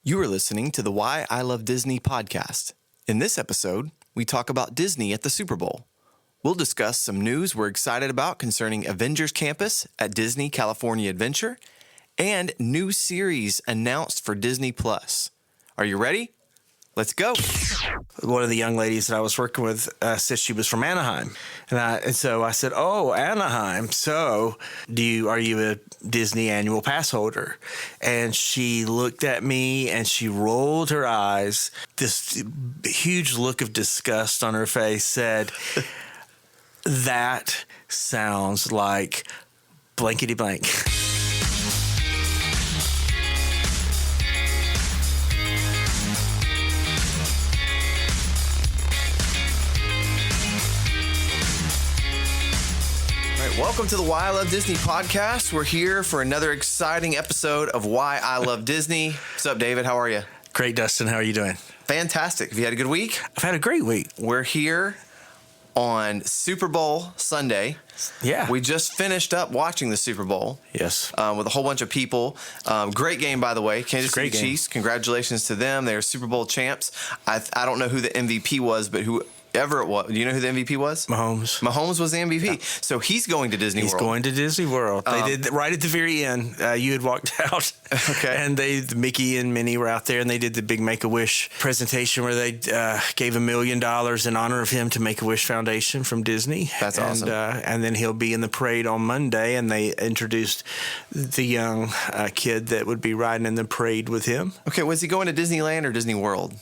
You are listening to the Why I Love Disney podcast. In this episode, we talk about Disney at the Super Bowl. We'll discuss some news we're excited about concerning Avengers Campus at Disney California Adventure and new series announced for Disney+. Are you ready? Let's go. One of the young ladies that I was working with said she was from Anaheim. And so I said, "Oh, Anaheim. So are you a Disney annual pass holder?" And she looked at me and she rolled her eyes. This huge look of disgust on her face said, "That sounds like blankety blank." Welcome to the Why I Love Disney podcast. We're here for another exciting episode of Why I Love Disney. What's up, David? How are you? Great, Dustin. How are you doing? Fantastic. Have you had a good week? I've had a great week. We're here on Super Bowl Sunday. Yeah. We just finished up watching the Super Bowl. Yes. With a whole bunch of people. Great game, by the way. Kansas City Chiefs. Congratulations to them. They're Super Bowl champs. I don't know who the MVP was, but whoever it was. Do you know who the MVP was? Mahomes was the MVP. Yeah. So he's going to Disney World. He's going to Disney World. They did right at the very end. You had walked out. Okay. And Mickey and Minnie were out there, and they did the big Make-A-Wish presentation where they gave $1 million in honor of him to Make-A-Wish Foundation from Disney. That's awesome. And then he'll be in the parade on Monday, and they introduced the young kid that would be riding in the parade with him. Okay, was he going to Disneyland or Disney World?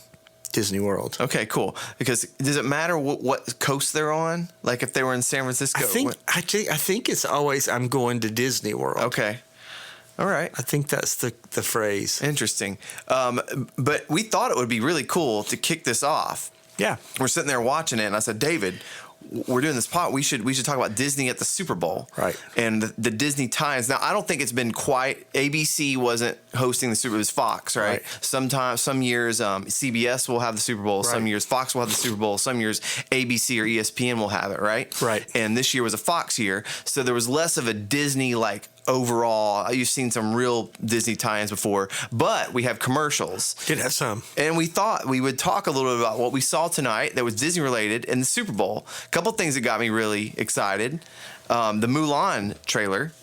Disney World. Okay, cool. Because does it matter what coast they're on? Like if they were in San Francisco? I think it's always I'm going to Disney World. Okay. All right. I think that's the phrase. Interesting. But we thought it would be really cool to kick this off. Yeah. We're sitting there watching it, and I said, David, we're doing this pod. We should talk about Disney at the Super Bowl. Right. And the Disney ties. Now, I don't think it's been quite. ABC wasn't hosting the Super Bowl. It was Fox, right? Some years CBS will have the Super Bowl. Right. Some years Fox will have the Super Bowl. Some years ABC or ESPN will have it, right? Right. And this year was a Fox year. So there was less of a Disney, overall. You've seen some real Disney tie-ins before, but we have commercials. Did have some. And we thought we would talk a little bit about what we saw tonight that was Disney related in the Super Bowl. A couple things that got me really excited. The Mulan trailer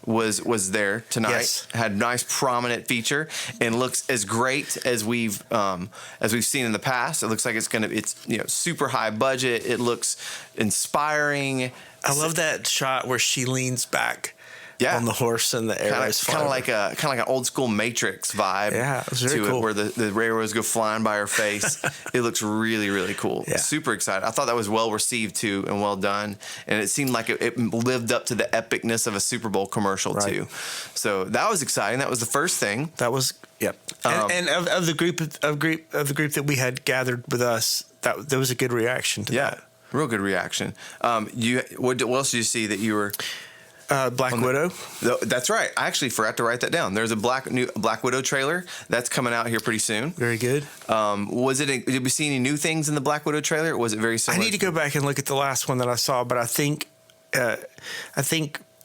was there tonight. Yes. Had a nice prominent feature and looks as great as we've seen in the past. It looks like it's super high budget. It looks inspiring. I love that shot where she leans back. Yeah. On the horse and the arrows. Kind of like an old school Matrix vibe. Yeah, it was very cool. Where the arrows go flying by her face. It looks really, really cool. Yeah. Super excited. I thought that was well received too and well done. And it seemed like it lived up to the epicness of a Super Bowl commercial too. So that was exciting. That was the first thing. That was and of the group that we had gathered with us, there was a good reaction to that. Real good reaction. What else did you see that you were? Black Widow. That's right. I actually forgot to write that down. There's a new Black Widow trailer that's coming out here pretty soon. Very good. Did we see any new things in the Black Widow trailer? Or was it very similar? I need to go back and look at the last one that I saw, but I think there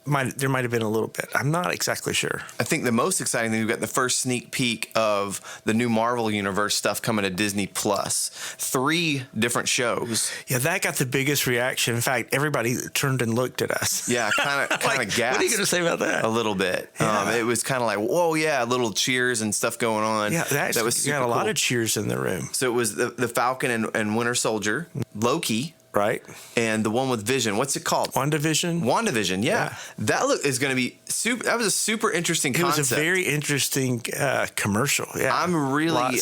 might have been a little bit. I'm not exactly sure. I think the most exciting thing, we've got the first sneak peek of the new Marvel Universe stuff coming to Disney+. 3 different shows. Yeah, that got the biggest reaction. In fact, everybody turned and looked at us. Yeah, kind of gasped. What are you going to say about that? A little bit. Yeah. It was kind of like, whoa, yeah, little cheers and stuff going on. Yeah, that was got a lot of cheers in the room. So it was the Falcon and Winter Soldier, Loki. Right. And the one with Vision. What's it called? Wanda Vision. Wanda Vision, yeah. That is going to be super. That was a super interesting concept. It was a very interesting commercial. Yeah. I'm really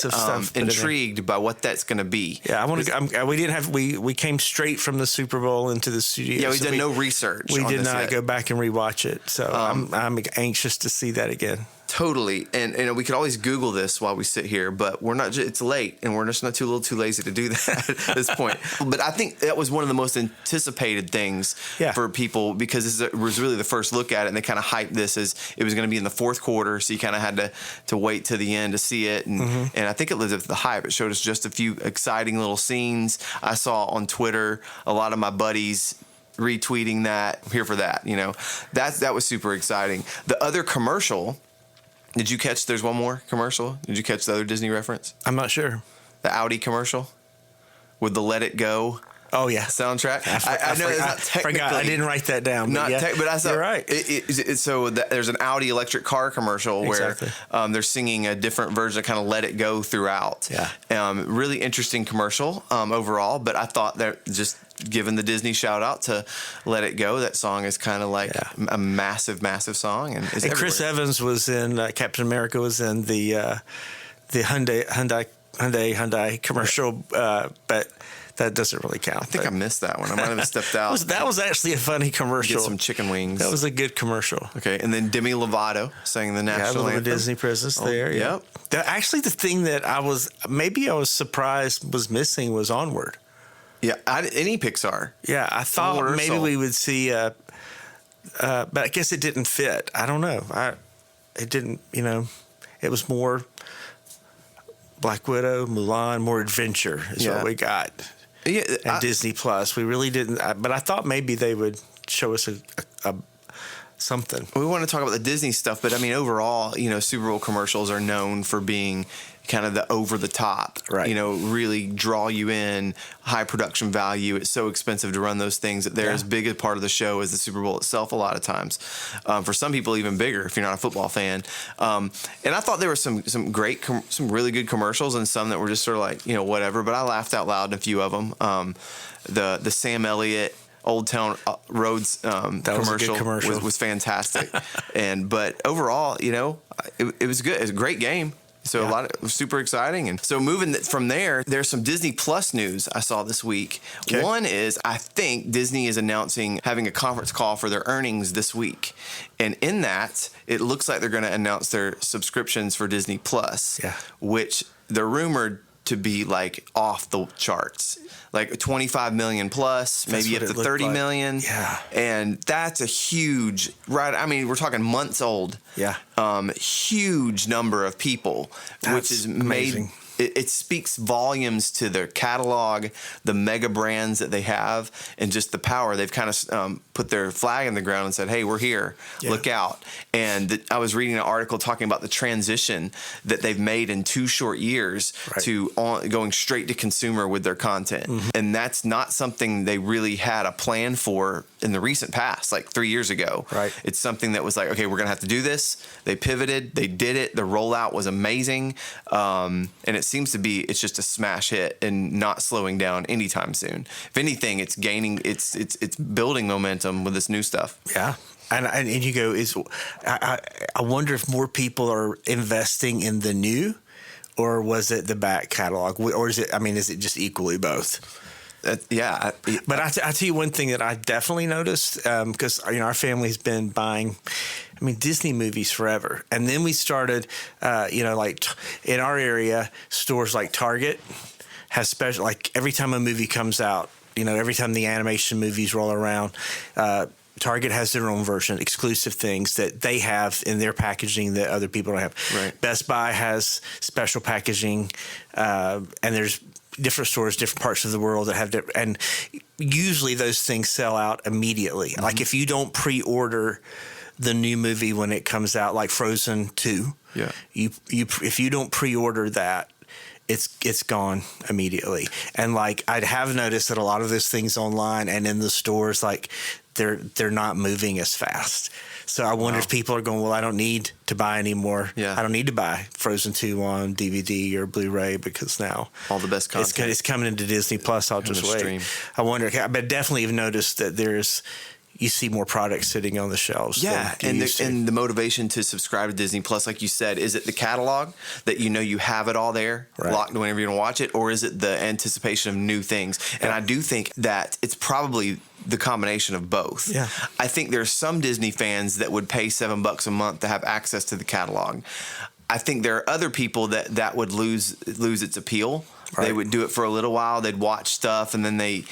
intrigued by what that's going to be. Yeah, we came straight from the Super Bowl into the studio. Yeah, we did no research. We did not go back and rewatch it. So I'm anxious to see that again. Totally. And we could always Google this while we sit here, but we're not. It's late, and we're just not too lazy to do that at this point. But I think that was one of the most anticipated things for people, because it was really the first look at it, and they kind of hyped this as it was going to be in the fourth quarter, so you kind of had to wait to the end to see it. And I think it lived up to the hype. It showed us just a few exciting little scenes. I saw on Twitter a lot of my buddies retweeting that. I'm here for that. That was super exciting. The other commercial Did you catch? There's one more commercial. Did you catch the other Disney reference? I'm not sure. The Audi commercial with the "Let It Go." Oh yeah, soundtrack. I know it's not technically. Forgot. I didn't write that down. But but I thought you're right. There's an Audi electric car commercial where they're singing a different version of kind of "Let It Go" throughout. Yeah. Really interesting commercial overall. But I thought that just giving the Disney shout out to "Let It Go," that song is kind of like a massive, massive song, and Chris Evans was in Captain America was in the Hyundai commercial, but. That doesn't really count. I think I missed that one. I might have stepped out. That was actually a funny commercial. Get some chicken wings. That was a good commercial. Okay, and then Demi Lovato sang the national anthem. Disney presence there. Yep. Actually, the thing that I was surprised was missing was Onward. Yeah, any Pixar. Yeah, I thought maybe we would see, but I guess it didn't fit. I don't know. It didn't. It was more Black Widow, Mulan, more adventure is what we got. Yeah, and Disney Plus. We really didn't, but I thought maybe they would show us a something. We want to talk about the Disney stuff, but I mean, overall, Super Bowl commercials are known for being kind of the over the top, right? Really draw you in, high production value. It's so expensive to run those things that they're as big a part of the show as the Super Bowl itself. A lot of times, for some people, even bigger if you're not a football fan. And I thought there were some really good commercials and some that were just sort of like whatever. But I laughed out loud in a few of them. The Sam Elliott Old Town Roads commercial was fantastic. But overall, it was good. It was a great game. So it was super exciting. And so moving from there, there's some Disney Plus news I saw this week. Okay. One is I think Disney is having a conference call for their earnings this week. And in that, it looks like they're going to announce their subscriptions for Disney Plus, which they're rumored to be like off the charts, like 25 million plus, maybe up to 30 million. Yeah. And that's a huge, right? I mean, we're talking months old. Yeah. Huge number of people, which is amazing. It speaks volumes to their catalog, the mega brands that they have, and just the power. They've kind of put their flag in the ground and said, hey, we're here. Yeah. Look out. And I was reading an article talking about the transition that they've made in 2 short years to going straight to consumer with their content. Mm-hmm. And that's not something they really had a plan for in the recent past, like 3 years ago. Right. It's something that was like, okay, we're going to have to do this. They pivoted. They did it. The rollout was amazing. And it seems to be it's just a smash hit and not slowing down anytime soon. If anything, it's gaining, it's building momentum with this new stuff. Yeah. And you go, I wonder if more people are investing in the new, or was it the back catalog, or is it just equally both? But I tell you one thing that I definitely noticed, because our family's been buying, Disney movies forever, and then we started, like in our area, stores like Target has special, like every time a movie comes out, every time the animation movies roll around, Target has their own version, exclusive things that they have in their packaging that other people don't have. Right. Best Buy has special packaging, and there's different stores, different parts of the world that have different, and usually those things sell out immediately. Mm-hmm. Like if you don't pre-order the new movie when it comes out, like Frozen 2, if you don't pre-order that, it's gone immediately. And like I have noticed that a lot of those things online and in the stores, like they're not moving as fast. So I wonder if people are going, well, I don't need to buy anymore. Yeah. I don't need to buy Frozen 2 on DVD or Blu-ray because now all the best content it's coming into Disney Plus. I'll just wait. Stream. I wonder, but definitely have noticed that you see more products sitting on the shelves. Yeah, and the motivation to subscribe to Disney Plus, like you said, is it the catalog that you have it all there, locked whenever you want to watch it, or is it the anticipation of new things? And I do think that it's probably the combination of both. Yeah. I think there's some Disney fans that would pay $7 a month to have access to the catalog. I think there are other people that would lose its appeal. Right. They would do it for a little while. They'd watch stuff, and then they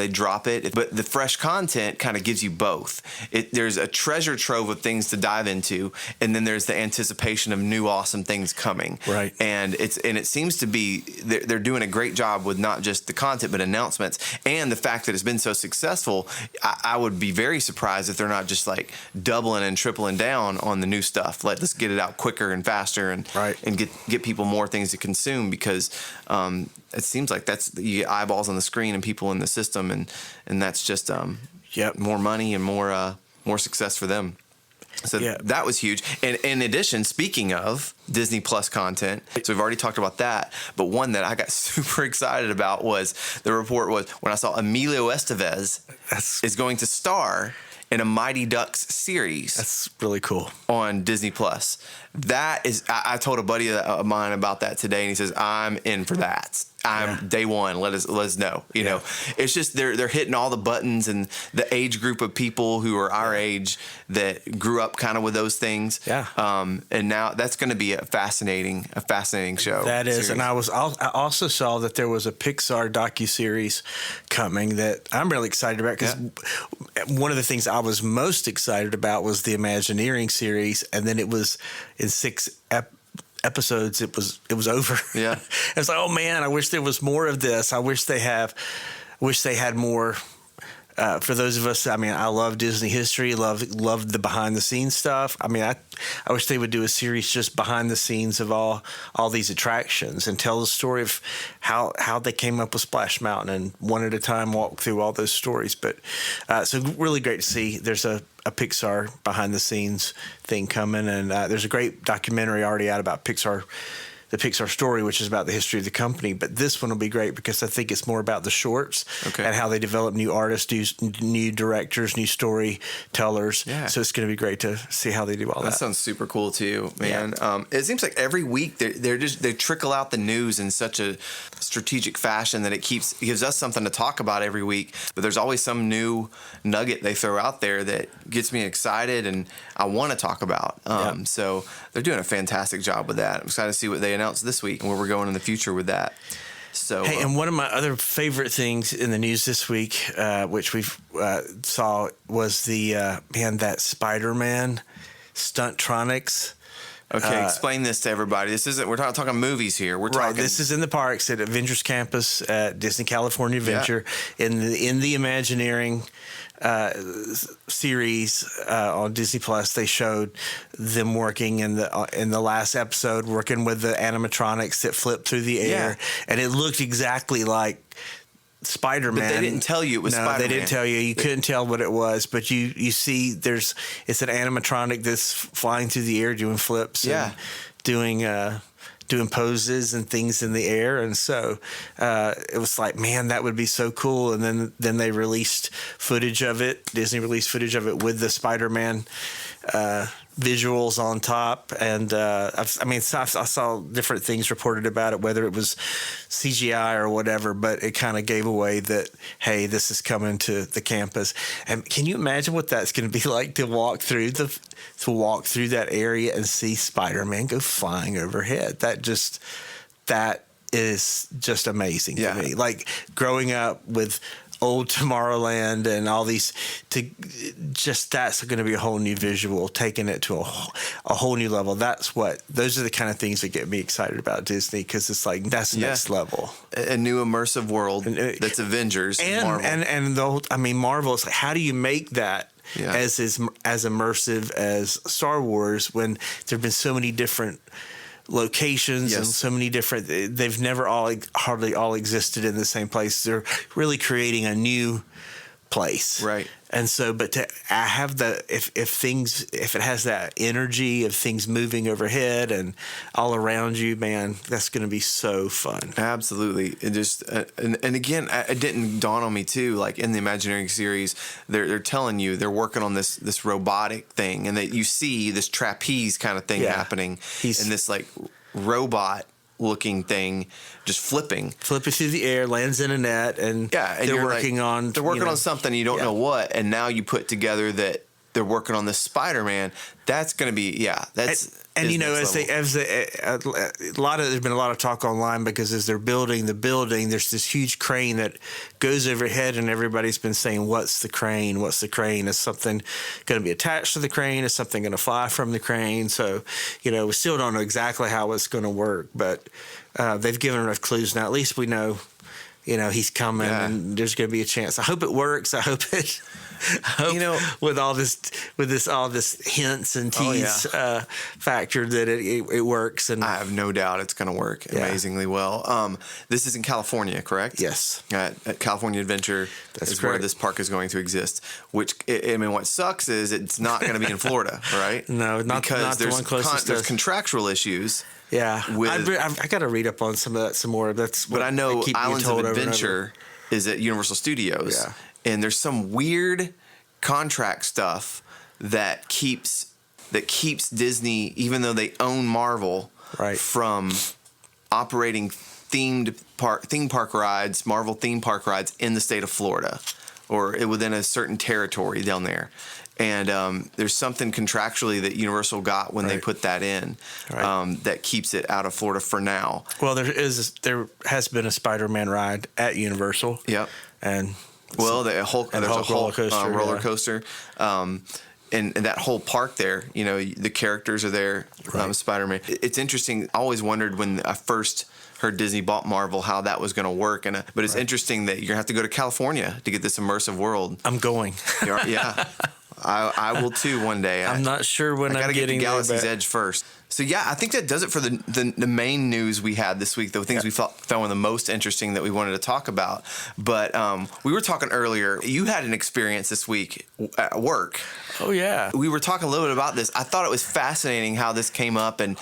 drop it. But the fresh content kind of gives you both. There's a treasure trove of things to dive into, and then there's the anticipation of new awesome things coming. Right. And it seems to be they're doing a great job with not just the content but announcements, and the fact that it's been so successful. I would be very surprised if they're not just like doubling and tripling down on the new stuff. Let's get it out quicker and faster, and get people more things to consume, because it seems like you get eyeballs on the screen and people in the system, and that's just more money and more success for them. So that was huge. And in addition, speaking of Disney Plus content, so we've already talked about that, but one that I got super excited about was the report was when I saw Emilio Estevez is going to star in a Mighty Ducks series. That's really cool. On Disney Plus. That is, I told a buddy of mine about that today, and he says, I'm in for that. I'm day one. Let us know. You know, it's just they're hitting all the buttons, and the age group of people who are our age that grew up kind of with those things. Yeah. And now that's going to be a fascinating show. That is, series. And I also saw that there was a Pixar docuseries coming that I'm really excited about, because one of the things I was most excited about was the Imagineering series, and then it was in 6 episodes it was over. Yeah. It's like, oh man, I wish there was more of this. I wish they had more. For those of us, I mean, I love Disney history, love the behind the scenes stuff. I mean, I wish they would do a series just behind the scenes of all these attractions and tell the story of how they came up with Splash Mountain, and one at a time walk through all those stories. But so really great to see there's a Pixar behind the scenes thing coming, and there's a great documentary already out about the Pixar story, which is about the history of the company. But this one will be great because I think it's more about the shorts and how they develop new artists, new directors, new storytellers. Yeah. So it's going to be great to see how they do all that. That sounds super cool too, man. Yeah. It seems like every week they trickle out the news in such a strategic fashion that it gives us something to talk about every week. But there's always some new nugget they throw out there that gets me excited and I want to talk about. So they're doing a fantastic job with that. I'm excited to see what they announce this week and where we're going in the future with that. So, hey, and one of my other favorite things in the news this week, which we saw, was that Spider-Man Stuntronics. Okay, explain this to everybody. We're not talking movies here. We're talking. This is in the parks at Avengers Campus at Disney California Adventure in the Imagineering series on Disney Plus. They showed them working in the last episode, working with the animatronics that flip through the air, and it looked exactly like Spider-Man. But they didn't tell you it was Spider-Man. No, they didn't tell you. You couldn't tell what it was, but you see it's an animatronic that's flying through the air doing flips and doing poses and things in the air. And so it was like, man, that would be so cool. And then they released footage of it. Disney released footage of it with the Spider-Man visuals on top, and I saw different things reported about it, whether it was CGI or whatever, but it kind of gave away that, hey, this is coming to the campus. And can you imagine what that's going to be like to walk through that area and see Spider-Man go flying overhead? That is just amazing to me. Like growing up with old Tomorrowland and all these, that's going to be a whole new visual, taking it to a whole new level. Those are the kind of things that get me excited about Disney, because it's like, that's next level. A new immersive world that's Avengers and Marvel. And the whole, Marvel, it's like, how do you make that as immersive as Star Wars when there have been so many different locations and so many different, they've never hardly all existed in the same place. They're really creating a new place. Right. And so, but to have if it has that energy of things moving overhead and all around you, man, that's going to be so fun. Absolutely. It just, and again, it didn't dawn on me too, like in the Imagineering series, they're telling you they're working on this robotic thing, and that you see this trapeze kind of thing happening, and this like robot looking thing just flipping through the air, lands in a net, and they're working on something you don't know what, and now you put together that they're working on this Spider-Man. That's going to be that's. And you know, there's been a lot of talk online because as they're building the building, there's this huge crane that goes overhead, and everybody's been saying, "What's the crane? What's the crane? Is something going to be attached to the crane? Is something going to fly from the crane?" So, you know, we still don't know exactly how it's going to work, but they've given enough clues now. At least we know, you know, he's coming, and there's going to be a chance. I hope it works. I hope it. With all this hints and tease factor that it works, and I have no doubt it's going to work amazingly well. This is in California, correct? Yes, at California Adventure. That's correct. Where this park is going to exist. Which I mean, what sucks is it's not going to be in Florida, right? No, because there's the one closest. There's contractual issues. Yeah, I got to read up on some of that some more. But I know Islands of Adventure is at Universal Studios. Yeah. And there's some weird contract stuff that keeps Disney, even though they own Marvel, from operating theme park rides, Marvel theme park rides in the state of Florida, or within a certain territory down there. And there's something contractually that Universal got when they put that in that keeps it out of Florida for now. Well, there has been a Spider-Man ride at Universal. Yep. And there's a Hulk roller coaster. And that whole park there, you know, the characters are there. Spider-Man. It's interesting. I always wondered when I first heard Disney bought Marvel how that was going to work. But it's interesting that you're going to have to go to California to get this immersive world. I'm going. Yeah. I will too one day. I'm not sure when I'm getting to Galaxy's Edge first. So yeah, I think that does it for the main news we had this week. The things we found the most interesting that we wanted to talk about. But we were talking earlier. You had an experience this week at work. Oh yeah. We were talking a little bit about this. I thought it was fascinating how this came up and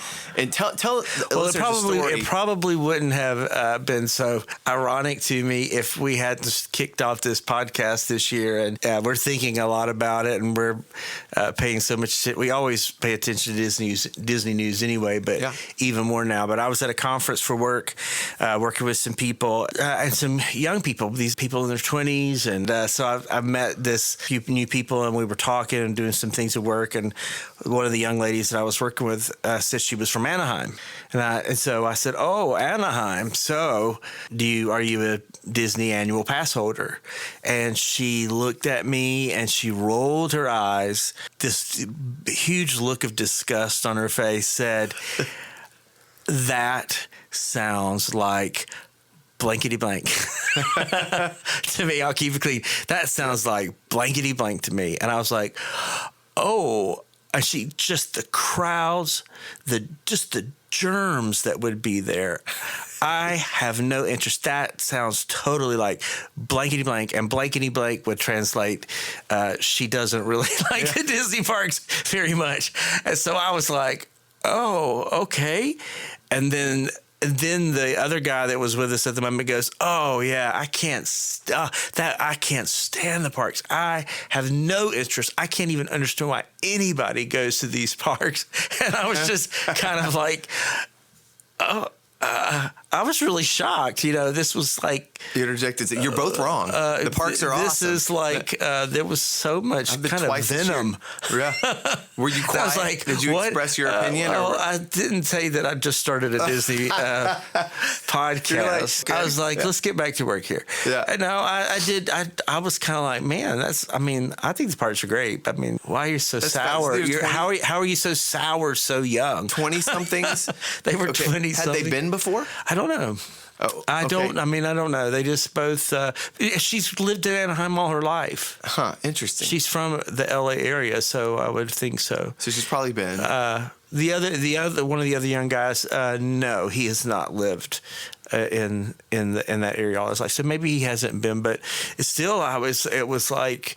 tell the story. It probably wouldn't have been so ironic to me if we hadn't kicked off this podcast this year. And we're thinking a lot about it, and we're paying so much. We always pay attention to Disney news anyway, but even more now. But I was at a conference for work, working with some people and some young people. These people in their 20s, and so I've met this few new people, and we were talking and doing some things at work. And one of the young ladies that I was working with said she was from Anaheim, and so I said, "Oh, Anaheim. So, are you a Disney annual pass holder?" And she looked at me and she rolled her eyes. This huge look of disgust on her face said, "That sounds like blankety blank." To me, I'll keep it clean. That sounds like blankety blank to me. And I was like, oh, and she just the crowds, the germs that would be there. I have no interest. That sounds totally like blankety blank, and blankety blank would translate. She doesn't really like the Disney parks very much. And so I was like, oh, okay. And then the other guy that was with us at the moment goes, "Oh yeah, I can't stand the parks. I have no interest. I can't even understand why anybody goes to these parks." And I was just kind of like, oh. I was really shocked. You know, this was like... You interjected. You're both wrong. The parks are this awesome. This is like, there was so much kind of venom. Yeah. Were you quiet? I was like, did you express your opinion? Well, I didn't say that I just started a Disney podcast. I was like, let's get back to work here. Yeah. No, I did. I was kind of like, man, I think the parks are great. I mean, why are you so sour? How are you so sour so young? 20-somethings? They were 20-something. Had they been before? I don't know. Oh, I don't know. They just both, she's lived in Anaheim all her life. Huh, interesting. She's from the LA area, so I would think so. So she's probably been. The other one of the other young guys, no, he has not lived in that area all his life. So maybe he hasn't been, but it's still, it was like,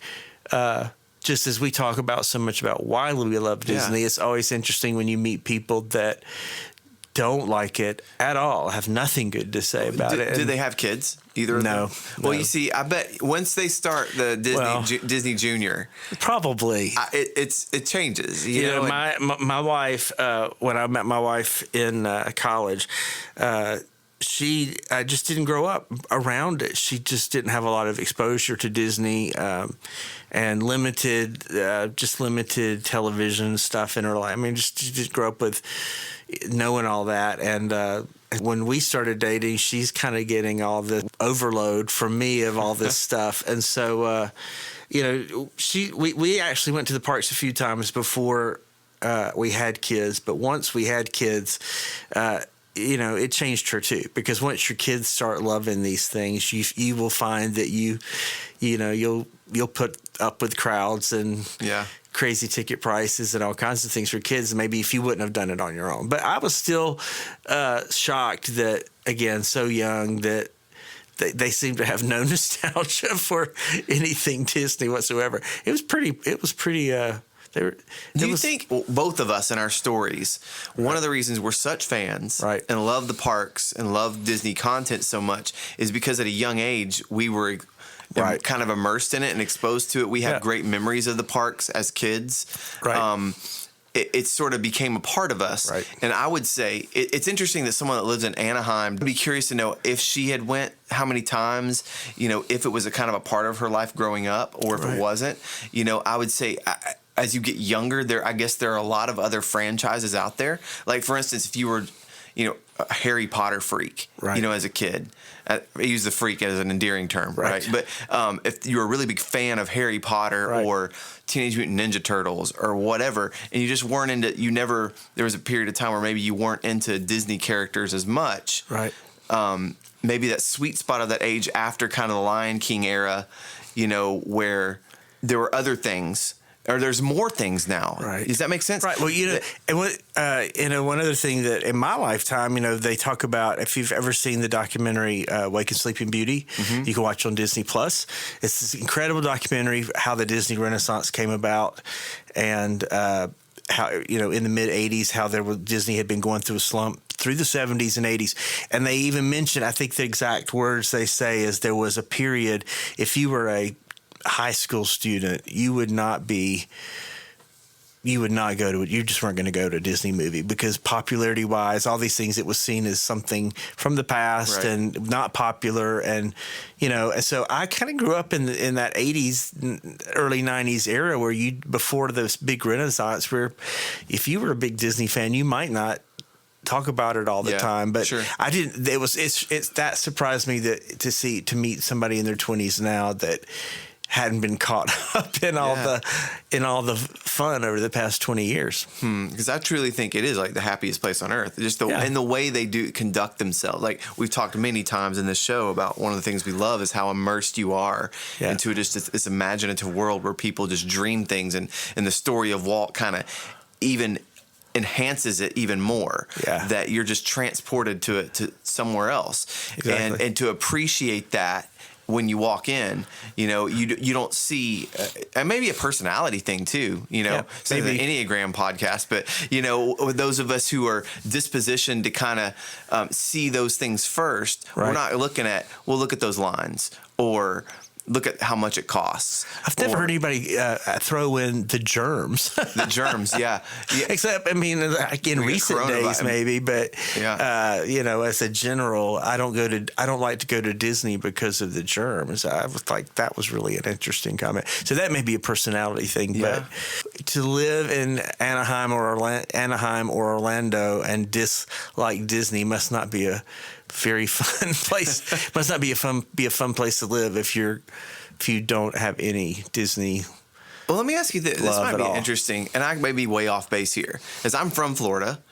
just as we talk about so much about why we love Disney, it's always interesting when you meet people that don't like it at all, have nothing good to say about it. Do they have kids? Either of them? No. Well, you see, I bet once they start the Disney Junior, probably it changes. You know, my wife, when I met my wife in college, she just didn't grow up around it. She just didn't have a lot of exposure to Disney and limited television stuff in her life. I mean, just grew up with knowing all that. And when we started dating, she's kind of getting all the overload from me of all this stuff. And so, we actually went to the parks a few times before we had kids. But once we had kids, it changed her too, because once your kids start loving these things, you will find that you'll put up with crowds and crazy ticket prices and all kinds of things for kids, maybe if you wouldn't have done it on your own. But I was still shocked that, again, so young, that they seem to have no nostalgia for anything Disney whatsoever. It was pretty. Do you think both of us in our stories, one of the reasons we're such fans and love the parks and love Disney content so much is because at a young age we were kind of immersed in it and exposed to it. We had great memories of the parks as kids. It sort of became a part of us. And I would say it's interesting that someone that lives in Anaheim, I'd be curious to know if she had went how many times, if it was a kind of a part of her life growing up or if it wasn't. I would say as you get younger, I guess there are a lot of other franchises out there. Like, for instance, if you were, a Harry Potter freak, as a kid. I use the freak as an endearing term, right? But if you're a really big fan of Harry Potter or Teenage Mutant Ninja Turtles or whatever, and you just weren't into, there was a period of time where maybe you weren't into Disney characters as much. Maybe that sweet spot of that age after kind of the Lion King era, where there were other things. Or there's more things now. Does that make sense? Well, one other thing that in my lifetime, they talk about, if you've ever seen the documentary Wake and Sleeping Beauty, you can watch on Disney Plus. It's this incredible documentary how the Disney Renaissance came about, and how in the mid '80s how Disney had been going through a slump through the '70s and '80s, and they even mention, I think the exact words they say is, there was a period, if you were a high school student, you just weren't going to go to a Disney movie, because popularity wise, all these things, it was seen as something from the past and not popular. And, so I kind of grew up in that 80s, early 90s era where before this big Renaissance, where if you were a big Disney fan, you might not talk about it all the time, but I didn't. It's that surprised me to meet somebody in their 20s now that hadn't been caught up in all the fun over the past 20 years. Because I truly think it is like the happiest place on earth. Just and the way they do conduct themselves. Like we've talked many times in this show about, one of the things we love is how immersed you are into just this imaginative world where people just dream things, and the story of Walt kind of even enhances it even more. That you're just transported to somewhere else, and to appreciate that. When you walk in, you don't see, and maybe a personality thing too, maybe an Enneagram podcast, but those of us who are dispositioned to kind of see those things first, we're not looking at, we'll look at those lines or look at how much it costs. I've never heard anybody throw in the germs. The germs, Except, like in recent days, maybe, but as a general, I don't like to go to Disney because of the germs. I was like, that was really an interesting comment. So that may be a personality thing, but to live in Anaheim or Orlando and dislike Disney must not be a very fun place. Must not be a fun place to live if you don't have any Disney. Well, let me ask you this. This might be interesting, and I may be way off base here, as I'm from Florida.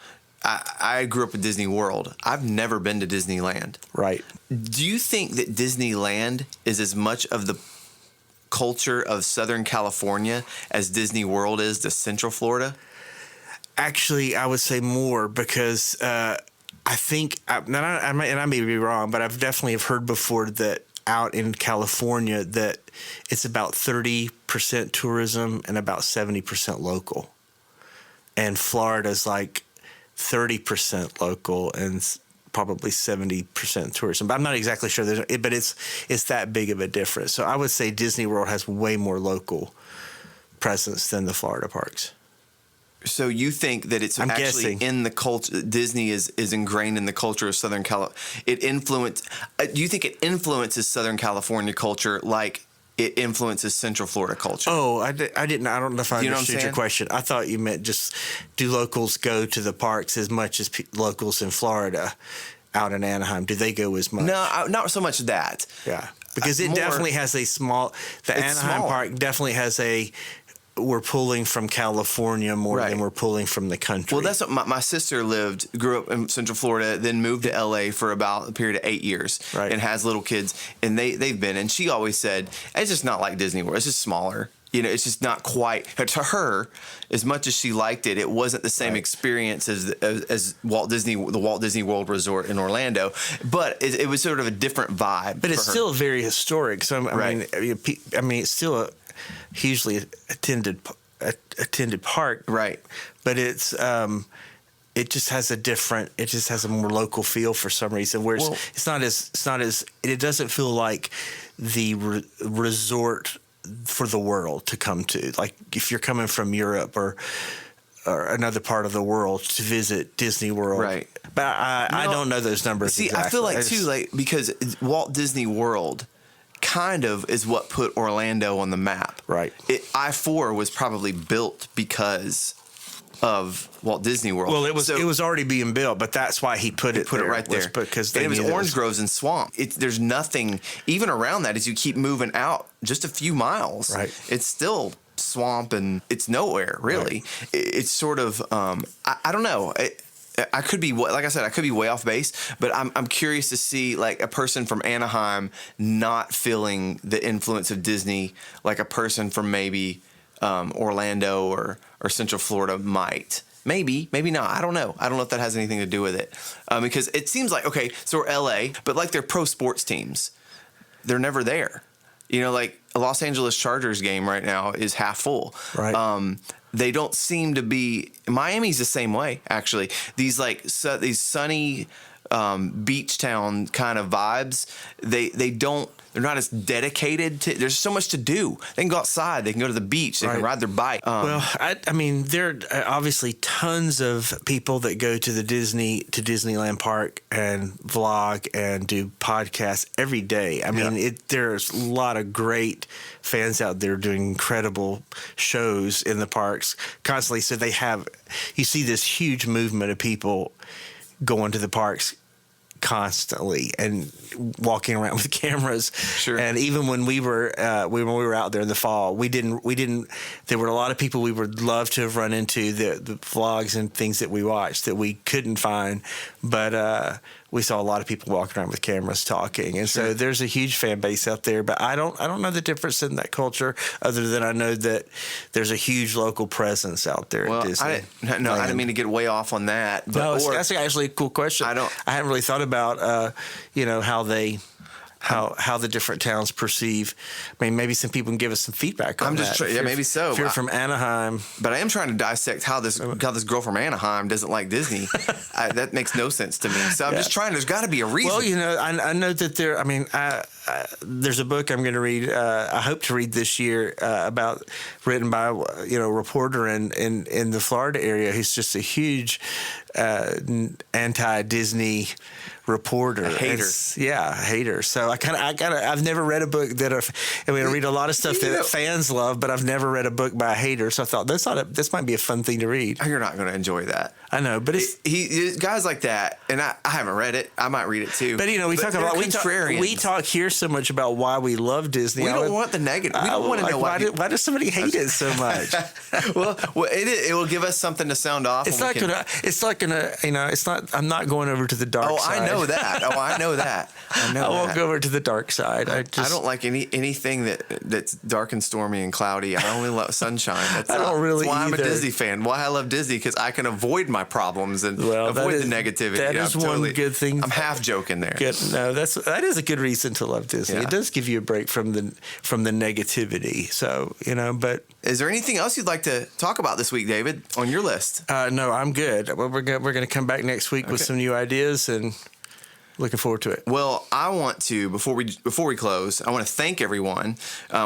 I grew up in Disney World. I've never been to Disneyland. Do you think that Disneyland is as much of the culture of Southern California as Disney World is to Central Florida? Actually, I would say more, because I think, and I may be wrong, but I've definitely heard before that out in California that it's about 30% tourism and about 70% local. And Florida's like 30% local and probably 70% tourism. But I'm not exactly sure. But it's that big of a difference. So I would say Disney World has way more local presence than the Florida parks. So you think that it's I'm actually guessing. in the culture? Disney is ingrained in the culture of Southern California. Do you think it influences Southern California culture like it influences Central Florida culture? Oh, I didn't. I don't know if I understood your question. I thought you meant just do locals go to the parks as much as locals in Florida out in Anaheim? Do they go as much? No, not so much that. Yeah, because it definitely has a small. The Anaheim park definitely has a. We're pulling from California more than we're pulling from the country. Well, that's what my sister grew up in Central Florida, then moved to LA for about a period of 8 years, and has little kids, and they've been, and she always said it's just not like Disney World. It's just smaller. It's just not quite to her. As much as she liked it, it wasn't the same experience as the Walt Disney World Resort in Orlando. But it was sort of a different vibe. But it's still very historic. So I mean, it's still a hugely attended park, right? But it just has a more local feel for some reason. Where it's not as it doesn't feel like the resort for the world to come to. Like if you're coming from Europe or another part of the world to visit Disney World, right? But I don't know those numbers. See, exactly. I feel like because Walt Disney World kind of is what put Orlando on the map. Right. I-4 was probably built because of Walt Disney World. Well, it was already being built, but that's why he put it right there. Because it was orange groves and swamp. There's nothing even around that as you keep moving out just a few miles. Right. It's still swamp and it's nowhere really. Right. It's sort of I don't know. I could be, like I said, I could be way off base, but I'm curious to see like a person from Anaheim not feeling the influence of Disney like a person from maybe Orlando or Central Florida might. Maybe not. I don't know. I don't know if that has anything to do with it. Because it seems like, okay, so we're LA, but like they're pro sports teams. They're never there. Like a Los Angeles Chargers game right now is half full. Right. They don't seem to be. Miami's the same way, actually. These these sunny beach town kind of vibes. They don't. They're not as dedicated to. There's so much to do. They can go outside. They can go to the beach. They can ride their bike. Well, I mean, there are obviously tons of people that go to Disneyland Park and vlog and do podcasts every day. I mean, there's a lot of great fans out there doing incredible shows in the parks constantly. So you see this huge movement of people going to the parks constantly and walking around with cameras. Sure. And even when we were out there in the fall, we didn't there were a lot of people we would love to have run into, the vlogs and things that we watched that we couldn't find, but we saw a lot of people walking around with cameras talking. And so there's a huge fan base out there, but I don't know the difference in that culture other than I know that there's a huge local presence out there at Disney. I didn't mean to get way off on that. But, no, that's actually a cool question. I haven't really thought about how the different towns perceive. I mean, maybe some people can give us some feedback on that. Maybe so. If you're from Anaheim. But I am trying to dissect how this girl from Anaheim doesn't like Disney. That makes no sense to me. So I'm just trying. There's got to be a reason. Well, I know that there. I mean, there's a book I'm going to read. I hope to read this year written by a reporter in the Florida area who's just a huge anti-Disney reporter, a hater. A hater. So I've never read a book that I read a lot of stuff that fans love, but I've never read a book by a hater. So I thought this might be a fun thing to read. You're not going to enjoy that. I know, but he guys like that, and I haven't read it. I might read it too. But we talk here so much about why we love Disney. We don't want the negative. We don't want to know why does somebody hate it so much. well, it will give us something to sound off. It's not gonna. I'm not going over to the dark side. I know that. I know that. I won't go over to the dark side. I don't like anything that's dark and stormy and cloudy. I only love sunshine. That's why I'm a Disney fan. Why I love Disney, because I can avoid my problems and avoid the negativity. That is one good thing. I'm half joking there. No, that is a good reason to love Disney. Yeah. It does give you a break from the negativity. So but is there anything else you'd like to talk about this week, David, on your list? No, I'm good. We're going to come back next week with some new ideas and Looking forward to it. Well, I want to, before we close, I want to thank everyone.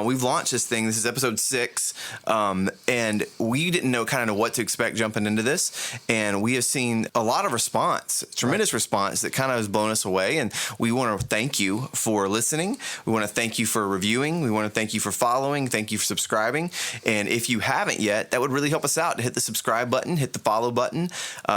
We've launched this thing. This is episode 6, and we didn't know what to expect jumping into this, and we have seen a lot of response, tremendous response that kind of has blown us away, and we want to thank you for listening. We want to thank you for reviewing. We want to thank you for following. Thank you for subscribing, and if you haven't yet, that would really help us out to hit the subscribe button, hit the follow button,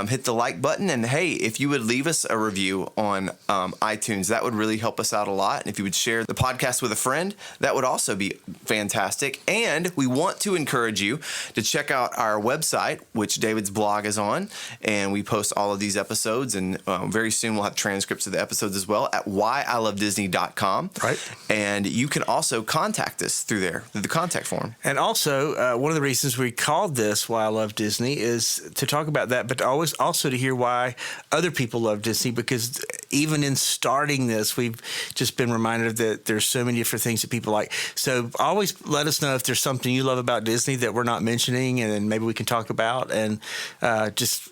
hit the like button, and hey, if you would leave us a review on iTunes, that would really help us out a lot. And if you would share the podcast with a friend, that would also be fantastic. And we want to encourage you to check out our website, which David's blog is on, and we post all of these episodes, and very soon we'll have transcripts of the episodes as well at whyilovedisney.com. Right. And you can also contact us through there, through the contact form. And also, one of the reasons we called this Why I Love Disney is to talk about that, but also to hear why other people love Disney, because even in starting this, we've just been reminded that there's so many different things that people like. So always let us know if there's something you love about Disney that we're not mentioning, and then maybe we can talk about, and just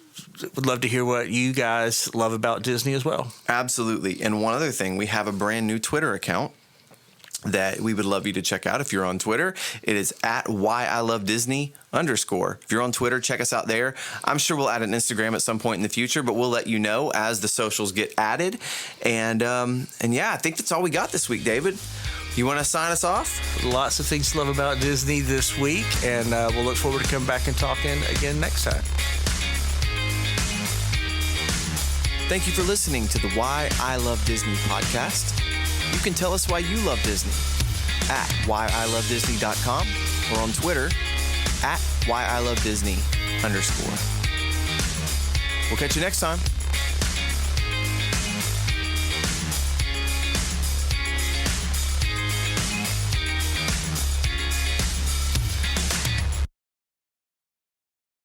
would love to hear what you guys love about Disney as well. Absolutely. And one other thing, we have a brand new Twitter account that we would love you to check out if you're on Twitter. It is at whyilovedisney_. If you're on Twitter, check us out there. I'm sure we'll add an Instagram at some point in the future, but we'll let you know as the socials get added. And yeah, I think that's all we got this week, David. You want to sign us off? Lots of things to love about Disney this week, and we'll look forward to coming back and talking again next time. Thank you for listening to the Why I Love Disney podcast. You can tell us why you love Disney at whyilovedisney.com or on Twitter at whyilovedisney_. We'll catch you next time.